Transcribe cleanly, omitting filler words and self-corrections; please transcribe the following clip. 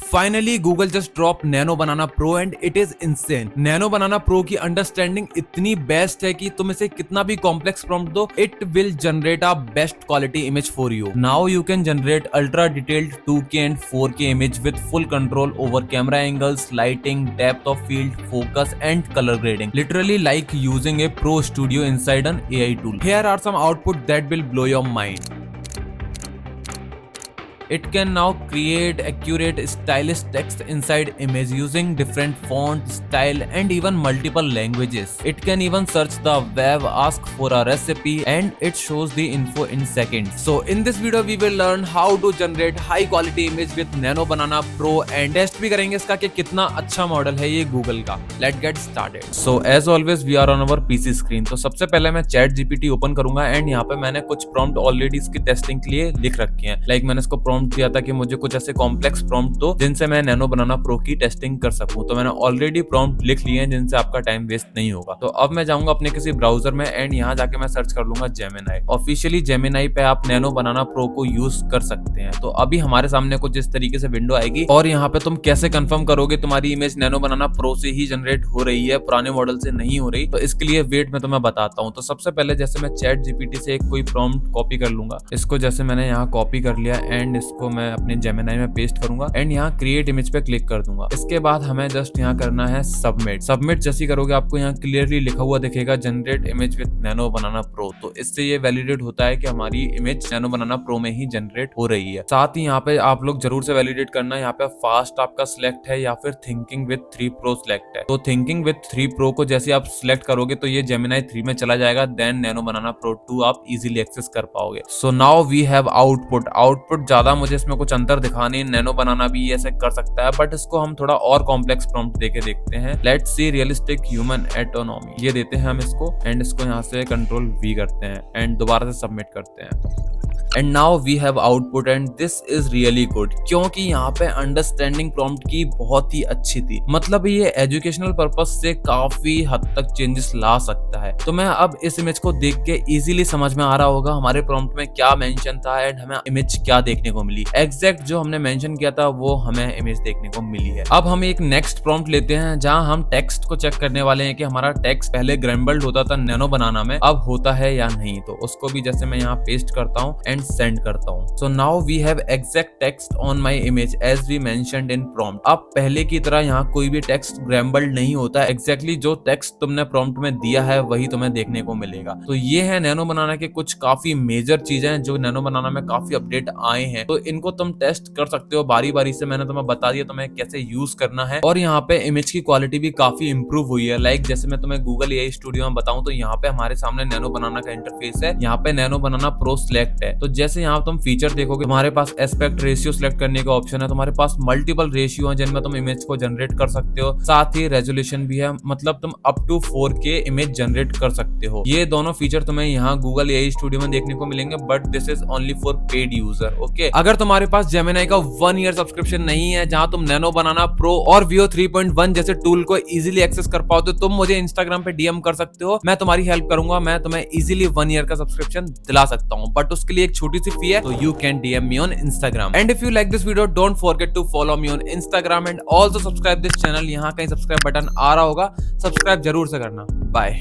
Finally Google just drop nano banana pro and it is insane. Nano banana pro की understanding इतनी best है कि तुम इसे कितना भी कॉम्प्लेक्स प्रॉम्प्ट दो, it will generate a best quality image for you. Now you can generate ultra detailed 2K and 4K image with full control over camera angles, lighting, depth of field, focus and color grading. Literally like using a pro studio inside an AI tool. Here are some output that will blow your mind. It can now create accurate stylish text inside image using different font, style and even multiple languages. It can even search the web, ask for a recipe and it shows the info in seconds. So in this video we will learn how to generate high quality image with Nano Banana Pro and test भी करेंगे इसका कि कितना अच्छा model है ये Google का। Let's get started. So as always we are on our PC screen. तो सबसे पहले मैं ChatGPT ओपन करूंगा एंड यहाँ पे मैंने कुछ प्रॉम्प्ट ऑलरेडी इसकी टेस्टिंग के लिए लिख रखे हैं। लाइक मैंने इसको प्रॉम्प्ट दिया था कि मुझे कुछ ऐसे कॉम्प्लेक्स प्रॉम्प्ट दो जिनसे मैं नैनो बनाना प्रो की टेस्टिंग कर सकूं। तो मैंने ऑलरेडी प्रॉम्प्ट लिख लिए हैं जिनसे आपका टाइम वेस्ट नहीं होगा। तो अब मैं जाऊंगा अपने किसी ब्राउजर में एंड यहाँ जाके मैं सर्च कर लूंगा जेमिनाई। ऑफिशियली जेमिनाई पे आप नैनो बनाना प्रो को यूज कर सकते हैं। तो अभी हमारे सामने कुछ इस तरीके से विंडो आएगी और यहाँ पे तुम कैसे कंफर्म करोगे तुम्हारी इमेज नैनो बनाना प्रो से ही जनरेट हो रही है, पुराने मॉडल से नहीं हो रही। तो इसके लिए वेट मैं तुम्हें बताता हूँ। तो सबसे पहले जैसे मैं चैट जीपीटी से एक कोई प्रॉम्प्ट कॉपी कर लूंगा। इसको जैसे मैंने यहाँ कॉपी कर लिया एंड इसको मैं अपने जेमिनाई में पेस्ट करूंगा एंड यहाँ क्रिएट इमेज पे क्लिक कर दूंगा। इसके बाद हमें जस्ट यहाँ करना है सबमिट। सबमिट जैसी करोगे आपको यहाँ क्लियरली लिखा हुआ दिखेगा generate image with nano banana pro. तो इससे ये वैलिडेट होता है कि हमारी इमेज नैनो बनाना प्रो में ही जनरेट हो रही है। साथ ही यहाँ पे आप लोग जरूर से वैलिडेट करना, यहाँ पे फास्ट आपका सिलेक्ट है या फिर थिंकिंग विद 3 प्रो सिलेक्ट है। तो थिंकिंग विद 3 प्रो को जैसे आप सिलेक्ट करोगे तो ये जेमिनाई 3 में चला जाएगा, देन नैनो बनाना प्रो 2 आप इजीली एक्सेस कर पाओगे। So now we have output ज्यादा मुझे इसमें कुछ अंतर दिखा नहीं, नैनो बनाना भी ऐसे कर सकता है बट इसको हम थोड़ा और कॉम्प्लेक्स प्रॉम्प्ट देके देखते हैं। Let's see realistic human autonomy, ये देते हैं हम इसको एंड इसको यहाँ से कंट्रोल V करते हैं एंड दोबारा से सबमिट करते हैं। And now we have output and this is really good, क्योंकि यहाँ पे अंडरस्टैंडिंग प्रॉम्प्ट की बहुत ही अच्छी थी। मतलब ये एजुकेशनल पर्पस से काफी हद तक चेंजेस ला सकता है। तो मैं अब इस इमेज को देख के इजीली समझ में आ रहा होगा हमारे प्रॉम्प्ट में क्या मेंशन था एंड हमें इमेज क्या देखने को मिली। एग्जैक्ट जो हमने मेंशन किया था वो हमें इमेज देखने को मिली है। अब हम एक नेक्स्ट प्रॉम्प्ट लेते हैं जहां हम टेक्स्ट को चेक करने वाले हैं कि हमारा टेक्स्ट पहले ग्रैम्बल्ड होता था नैनो बनाना में, अब होता है या नहीं। तो उसको भी जैसे मैं यहाँ पेस्ट करता हूँ एंड सेंड करता हूँ। So now we have exact text on my image as we mentioned in prompt. अब पहले की तरह यहाँ कोई भी टेक्स्ट ग्रैम्बल्ड नहीं होता, एग्जैक्टली जो टेक्स्ट तुमने प्रॉम्प्ट में दिया है वही तुम्हें देखने को मिलेगा। तो ये है नैनो बनाना के कुछ काफी मेजर चीजें जो नैनो बनाना में काफी अपडेट आए हैं। तो इनको तुम टेस्ट कर सकते हो बारी बारी से, मैंने तुम्हें बता दिया तुम्हें कैसे यूज करना है। और यहाँ पे इमेज की क्वालिटी भी काफी इंप्रूव हुई है। लाइक जैसे मैं तुम्हें गूगल एआई स्टूडियो में बताऊं तो यहाँ पे हमारे सामने नैनो बनाना का इंटरफेस है, यहाँ पे नैनो बनाना प्रो सिलेक्ट है। तो जैसे यहाँ तुम फीचर देखोगे तुम्हारे पास एस्पेक्ट रेशियो सिलेक्ट करने का ऑप्शन है, तुम्हारे पास मल्टीपल रेशियो है जिनमें तुम इमेज को जनरेट कर सकते हो। साथ ही रेजोल्यूशन भी है, मतलब तुम up to 4K image generate कर सकते हो। ये दोनों फीचर तुम्हें यहाँ गूगल एआई स्टूडियो में देखने को मिलेंगे but this is only for paid user. Okay, अगर तुम्हारे पास जेमिनाई का 1 ईयर सब्सक्रिप्शन नहीं है जहां तुम नैनो बनाना प्रो और Veo 3.1 जैसे टूल को इजीली एक्सेस कर पाओ तो तुम मुझे इंस्टाग्राम पे डीएम कर सकते हो, मैं तुम्हारी हेल्प करूंगा। मैं तुम्हें इजीली 1 ईयर का सब्सक्रिप्शन दिला सकता हूं बट उसके लिए एक छोटी सी फी है। तो you can DM me on Instagram and if you like this video don't forget to follow me on Instagram and also subscribe this channel. यहाँ कहीं सब्सक्राइब बटन आ रहा होगा, सब्सक्राइब जरूर से करना। बाय।